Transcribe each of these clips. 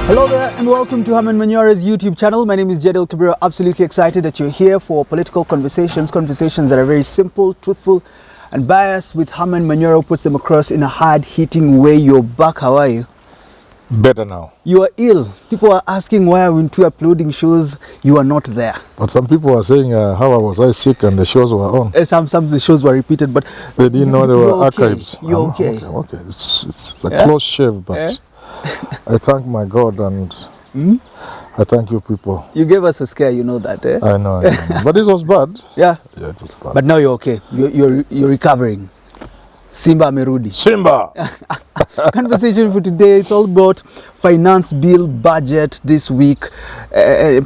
Hello there and welcome to Herman Manyora's YouTube channel. My name is Jedel Kabira. Absolutely excited that you're here for political conversations that are very simple, truthful and biased, with Herman Manyora, who puts them across in a hard-hitting way. You're back. How are you? Better now. You are ill. People are asking why aren't we uploading shows? You are not there. But some people are saying, how was I sick and the shows were on? Some of the shows were repeated, but they didn't know there were archives. You're okay. Okay. It's a close shave, but I thank my God and I thank you people. You gave us a scare, you know that, eh? I know. But it was bad. Yeah, it was bad. But now you're okay. You're recovering. Simba Merudi. Simba! Conversation for today, it's all about finance bill, budget this week.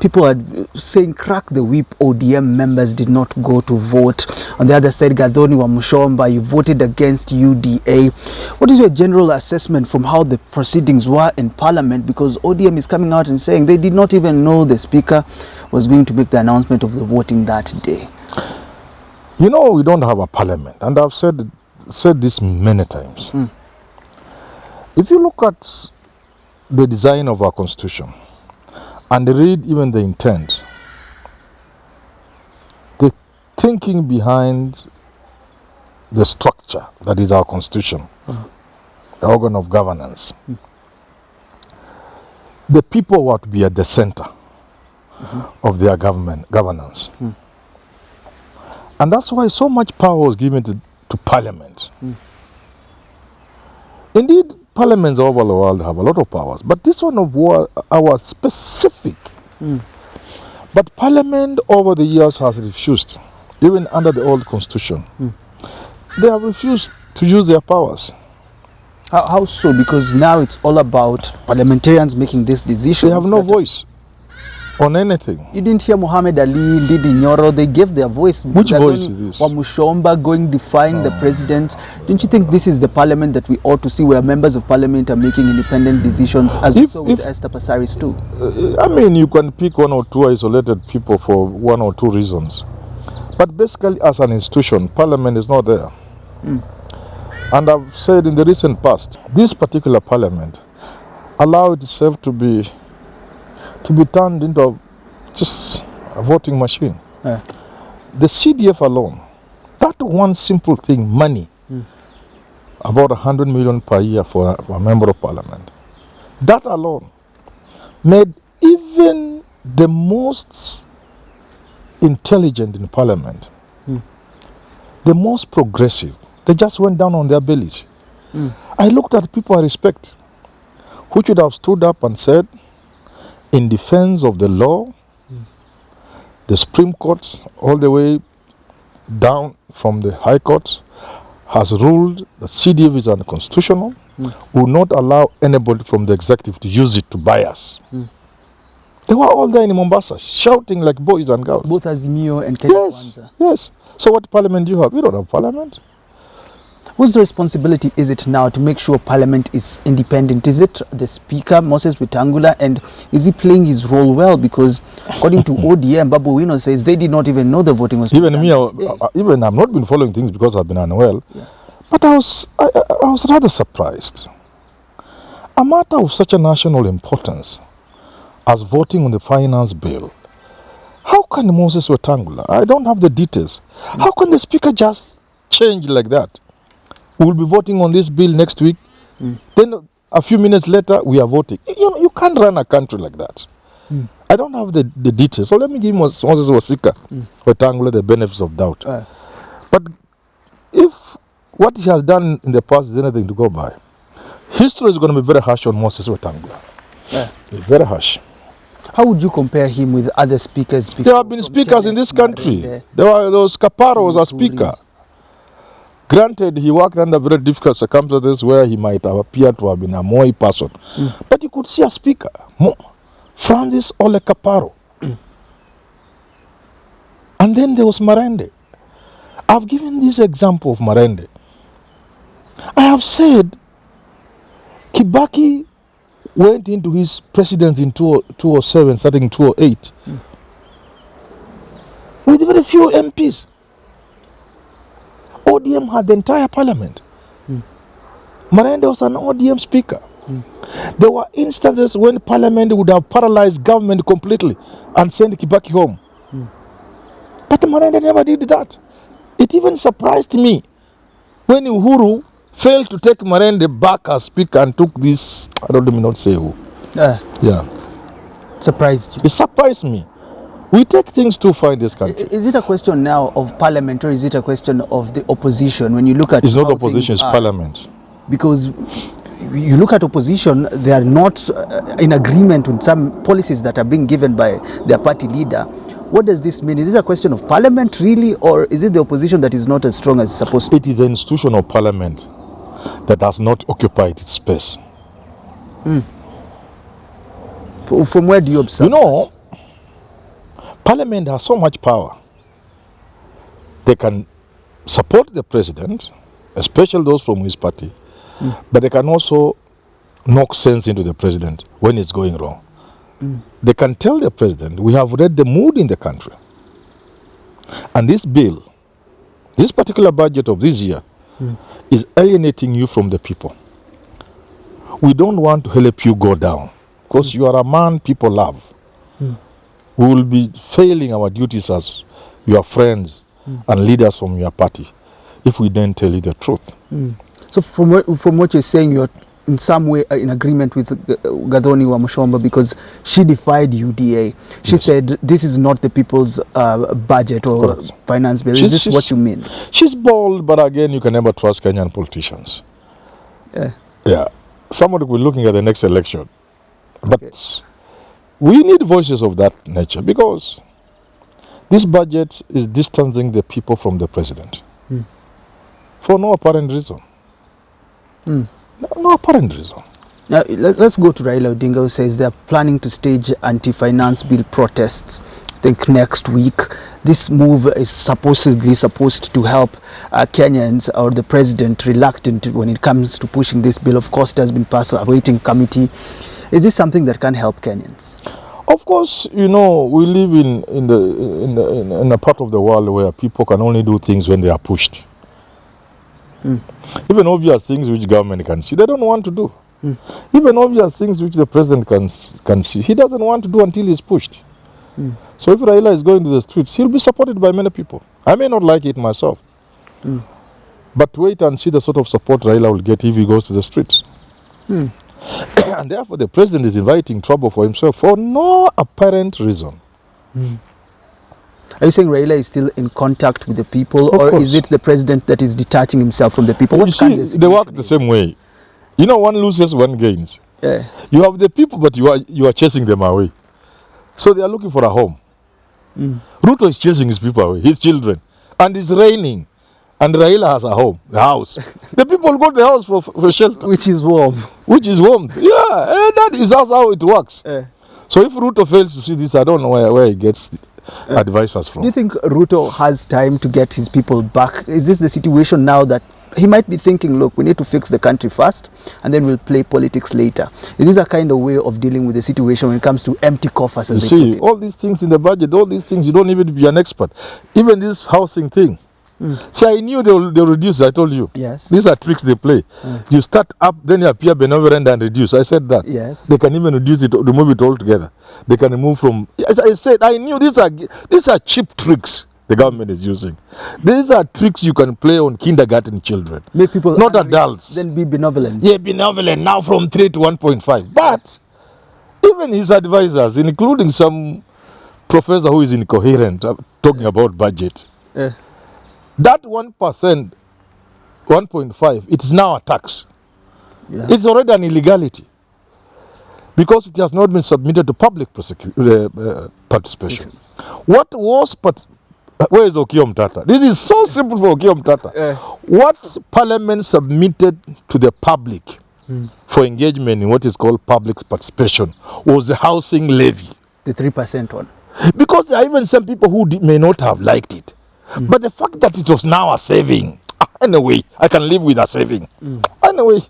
People are saying crack the whip. ODM members did not go to vote. On the other side, Gathoni wa Mushomba, you voted against UDA. What is your general assessment from how the proceedings were in Parliament? Because ODM is coming out and saying they did not even know the Speaker was going to make the announcement of the voting that day. You know, we don't have a Parliament, and I've said this many times. If you look at the design of our constitution and read even the intent, the thinking behind the structure that is our constitution, the organ of governance, the people were to be at the center of their governance. And that's why so much power was given to Parliament. Indeed, parliaments all over the world have a lot of powers, but this one of our specific. But Parliament over the years has refused, even under the old constitution. They have refused to use their powers. How so? Because now it's all about parliamentarians making this decision. They have no voice on anything. You didn't hear Muhammad Ali, Ndidi Nyoro, they gave their voice. Which voice is this? Wamushomba going defying the president. Don't you think this is the parliament that we ought to see, where members of parliament are making independent decisions, as we saw with Esther Passaris too? I mean, you can pick one or two isolated people for one or two reasons. But basically, as an institution, parliament is not there. And I've said in the recent past, this particular parliament allowed itself to be turned into just a voting machine. The CDF alone, that one simple thing, money, about 100 million per year for a member of parliament, that alone made even the most intelligent in parliament, the most progressive, they just went down on their bellies. I looked at people I respect, who should have stood up and said, in defense of the law, the Supreme Court, all the way down from the High Court, has ruled that CDF is unconstitutional, will not allow anybody from the executive to use it to bias. They were all there in Mombasa, shouting like boys and girls. Both Azimio and Kega. Yes. So what parliament do you have? You don't have parliament. Whose responsibility is it now to make sure Parliament is independent? Is it the Speaker, Moses Wetangula, and is he playing his role well? Because according to ODM, Babu Wino says they did not even know the voting was even me. Even I've not been following things because I've been unwell. But I was rather surprised. A matter of such a national importance as voting on the finance bill, how can Moses Wetangula? I don't have the details. How can the Speaker just change like that? We will be voting on this bill next week. Then a few minutes later, we are voting. You can't run a country like that. I don't have the details. So let me give Moses Wetangula the benefits of doubt. But if what he has done in the past is anything to go by, history is going to be very harsh on Moses Wetangula. Very harsh. How would you compare him with other speakers? There have been speakers in this country. There was Kaparo was a speaker. Granted, he worked under very difficult circumstances where he might have appeared to have been a Moi person. But you could see a speaker, Francis Ole Kaparo. And then there was Marende. I've given this example of Marende. I have said Kibaki went into his presidency in 2007, starting in 2008, with very few MPs. ODM had the entire parliament. Marende was an ODM speaker. There were instances when Parliament would have paralyzed government completely and sent Kibaki home. But Marende never did that. It even surprised me when Uhuru failed to take Marende back as speaker and took this, I don't even know say who. Yeah. Surprised you? It surprised me. We take things too far in this country. Is it a question now of parliament, or is it a question of the opposition? When you look at It's not how opposition, things it's are? parliament. Because you look at opposition, they are not in agreement with some policies that are being given by their party leader. What does this mean? Is this a question of parliament really, or is it the opposition that is not as strong as it's supposed to? It is the institution of parliament that has not occupied its space. From where do you observe? You know, Parliament has so much power. They can support the president, especially those from his party, but they can also knock sense into the president when it's going wrong. They can tell the president, we have read the mood in the country. And this bill, this particular budget of this year, is alienating you from the people. We don't want to help you go down, because you are a man people love. We will be failing our duties as your friends and leaders from your party if we don't tell you the truth. So from what you're saying, you're in some way in agreement with Gathoni Wamuchomba, because she defied UDA. She said this is not the people's budget or Correct. finance bill. Is this what you mean? She's bold, but again, you can never trust Kenyan politicians. Yeah. Somebody will be looking at the next election. But we need voices of that nature, because this budget is distancing the people from the president for no apparent reason. No apparent reason. Now, let's go to Raila Odinga, who says they're planning to stage anti-finance bill protests, I think next week. This move is supposedly supposed to help Kenyans, or the president reluctant when it comes to pushing this bill. Of course, it has been passed a waiting committee. Is this something that can help Kenyans? Of course, you know, we live in a part of the world where people can only do things when they are pushed. Even obvious things which government can see, they don't want to do. Even obvious things which the president can see, he doesn't want to do until he's pushed. So if Raila is going to the streets, he'll be supported by many people. I may not like it myself. But wait and see the sort of support Raila will get if he goes to the streets. And therefore the president is inviting trouble for himself for no apparent reason. Are you saying Raila is still in contact with the people, or is it the president that is detaching himself from the people? You see, they work the same way. You know, one loses, one gains. You have the people, but you are chasing them away. So they are looking for a home. Ruto is chasing his people away, his children. And it's raining. And Raila has a home, the house. The people go to the house for shelter. Which is warm. Which is warm. Yeah, that is how it works. So if Ruto fails to see this, I don't know where he gets advisors from. Do you think Ruto has time to get his people back? Is this the situation now that he might be thinking, look, we need to fix the country first, and then we'll play politics later? Is this a kind of way of dealing with the situation when it comes to empty coffers? You see, all these things in the budget, all these things, you don't even be an expert. Even this housing thing. See, I knew they'll reduce, I told you. Yes. These are tricks they play. You start up, then you appear benevolent and reduce. I said that. Yes. They can even reduce it, remove it altogether. They can remove from... As I said, I knew these are cheap tricks the government is using. These are tricks you can play on kindergarten children. Make people not angry, adults. Then be benevolent. Yeah, benevolent, now from 3 to 1.5. But even his advisors, including some professor who is incoherent, talking about budget, that 1%, 1.5, it's now a tax. It's already an illegality, because it has not been submitted to public participation. What was... Where is Okiya Mtata? This is so simple for Okiya Mtata. What Parliament submitted to the public for engagement in what is called public participation was the housing levy. The 3% one. Because there are even some people who may not have liked it. But the fact that it was now a saving, anyway, I can live with a saving. Anyway,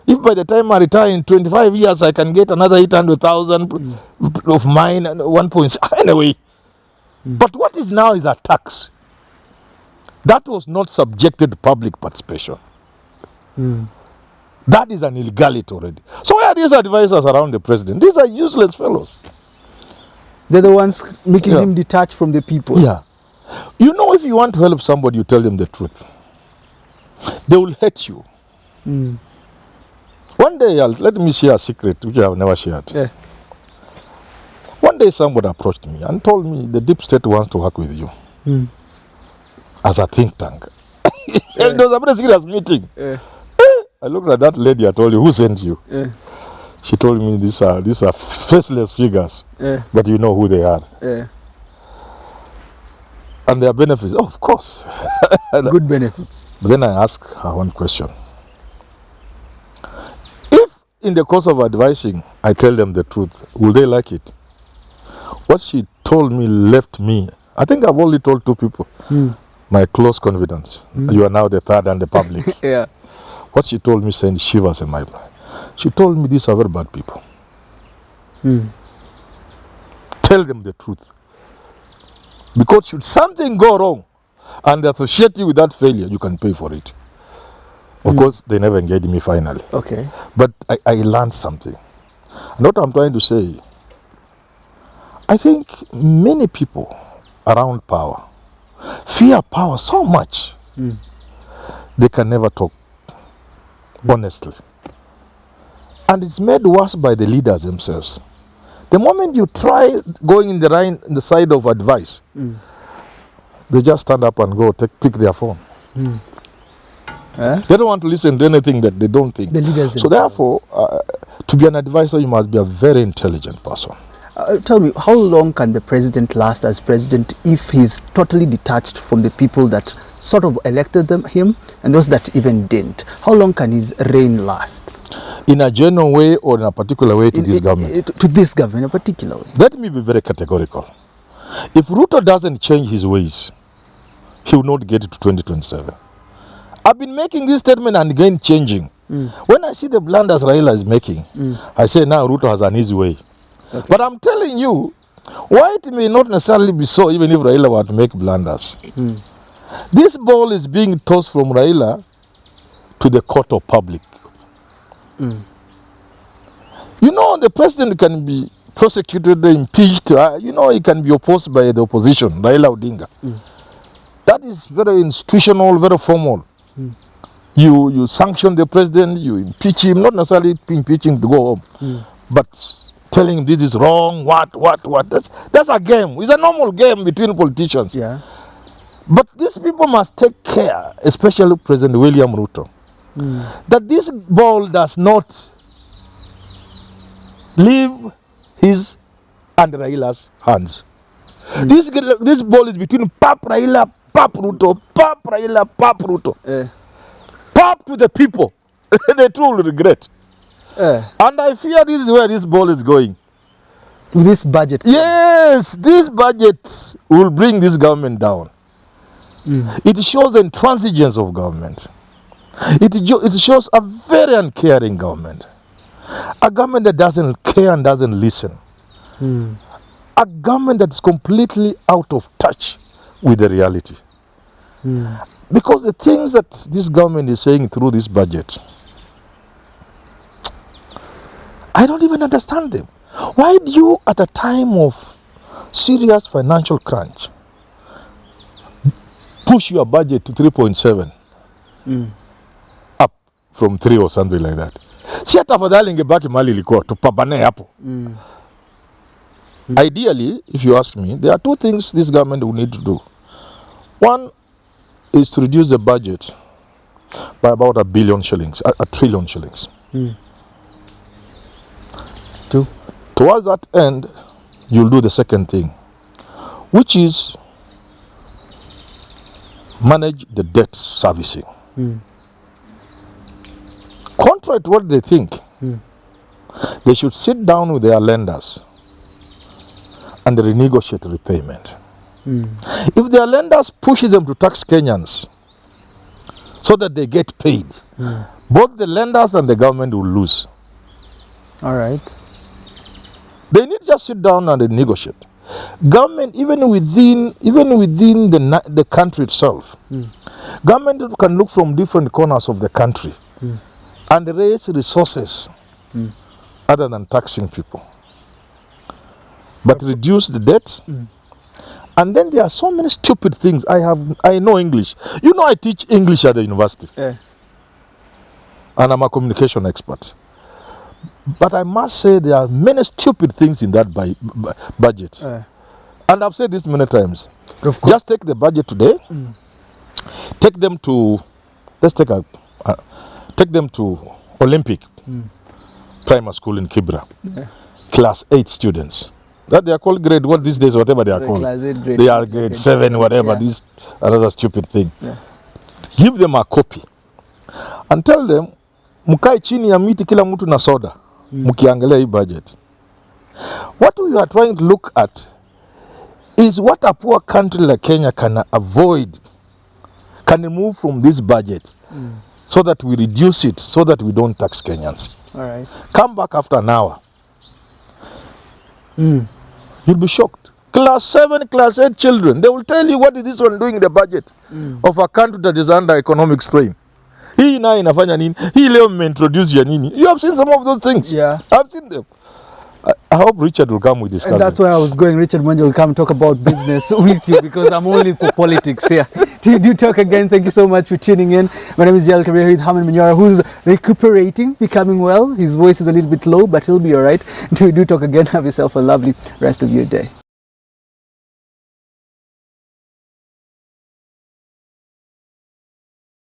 if by the time I retire in 25 years, I can get another 800,000 of mine and 1.6, anyway. But what is now is a tax. That was not subjected to public participation. That is an illegality already. So where are these advisors around the president? These are useless fellows. They're the ones making him detached from the people. Yeah. You know, if you want to help somebody, you tell them the truth. They will hate you. One day, let me share a secret which I have never shared. Yeah. One day somebody approached me and told me the deep state wants to work with you as a think tank. And it was a very serious meeting. I looked at that lady, I told you, who sent you? She told me these are faceless figures, but you know who they are. And their benefits, oh, of course. Good benefits. But then I asked her one question. If in the course of advising, I tell them the truth, will they like it? What she told me left me. I think I've only told 2 people. My close confidants. You are now the third and the public. What she told me sent shivers in my blood. She told me these are very bad people. Tell them the truth. Because should something go wrong and they associate you with that failure, you can pay for it. Of course, they never engaged me finally. Okay. But I learned something. And what I'm trying to say, I think many people around power fear power so much they can never talk honestly. And it's made worse by the leaders themselves. The moment you try going in the side of advice, they just stand up and go pick their phone. They don't want to listen to anything that they don't think. The leaders themselves. So therefore, to be an advisor, you must be a very intelligent person. Tell me, how long can the president last as president if he's totally detached from the people that sort of elected him and those that even didn't? How long can his reign last? In a general way or in a particular way to this government? To this government in a particular way. Let me be very categorical. If Ruto doesn't change his ways, he will not get it to 2027. I've been making this statement and again changing. When I see the blunders Raila is making, I say now Ruto has an easy way. Okay. But I'm telling you, why it may not necessarily be so even if Raila were to make blunders. This ball is being tossed from Raila to the court of public. You know, the president can be prosecuted, impeached, he can be opposed by the opposition, Raila Odinga. That is very institutional, very formal. You sanction the president, you impeach him, not necessarily impeach him to go home, but telling him this is wrong, what. That's a game. It's a normal game between politicians. Yeah. But these people must take care, especially President William Ruto, that this ball does not leave his and Raila's hands. This ball is between Pap Raila, Pap Ruto, Pap Raila, Pap Ruto. Pap to the people. They truly regret. And I fear this is where this ball is going. With this budget? Yes, this budget will bring this government down. It shows the intransigence of government. It shows a very uncaring government. A government that doesn't care and doesn't listen. A government that is completely out of touch with the reality. Because the things that this government is saying through this budget, I don't even understand them. Why do you, at a time of serious financial crunch, push your budget to 3.7 up from 3 or something like that? Si tafadhali ingebaki mali ilikuwa tupambane hapo. Ideally, if you ask me, there are 2 things this government will need to do. One is to reduce the budget by about a billion shillings, a trillion shillings. 2. Towards that end, you'll do the second thing, which is manage the debt servicing. Contrary to what they think, they should sit down with their lenders and renegotiate repayment. If their lenders push them to tax Kenyans so that they get paid, both the lenders and the government will lose. All right. They need to just sit down and negotiate. Government, even within the country itself, government can look from different corners of the country and raise resources other than taxing people, but reduce the debt. And then there are so many stupid things. I know English. You know, I teach English at the university. Yeah. And I'm a communication expert. But I must say there are many stupid things in that budget. And I've said this many times. Of course. Just take the budget today. Take them to, take them to Olympic primary school in Kibra. Class 8 students. That they are called grade 1 these days, whatever they are called. Class 8, grade they are 8, grade 7, whatever. This another stupid thing. Give them a copy and tell them, mukae chini ya miti kila mtu na soda, mkiangalia hii budget. What we are trying to look at is what a poor country like Kenya can avoid, can remove from this budget, so that we reduce it, so that we don't tax Kenyans. All right. Come back after an hour. You'll be shocked. Class 7, class 8 children, they will tell you what is this one doing in the budget of a country that is under economic strain. Hii na inafanya nini? Hii leo mmeintroduce ya nini? You have seen some of those things. Yeah. I've seen them. I hope Richard will come with his cousin. And that's where I was going. Richard Manyora will come talk about business with you, because I'm only for politics here. Till do talk again, thank you so much for tuning in. My name is Jal Kabir with Herman Manyora, who's recuperating, becoming well. His voice is a little bit low, but he'll be all right. Until we do talk again, have yourself a lovely rest of your day.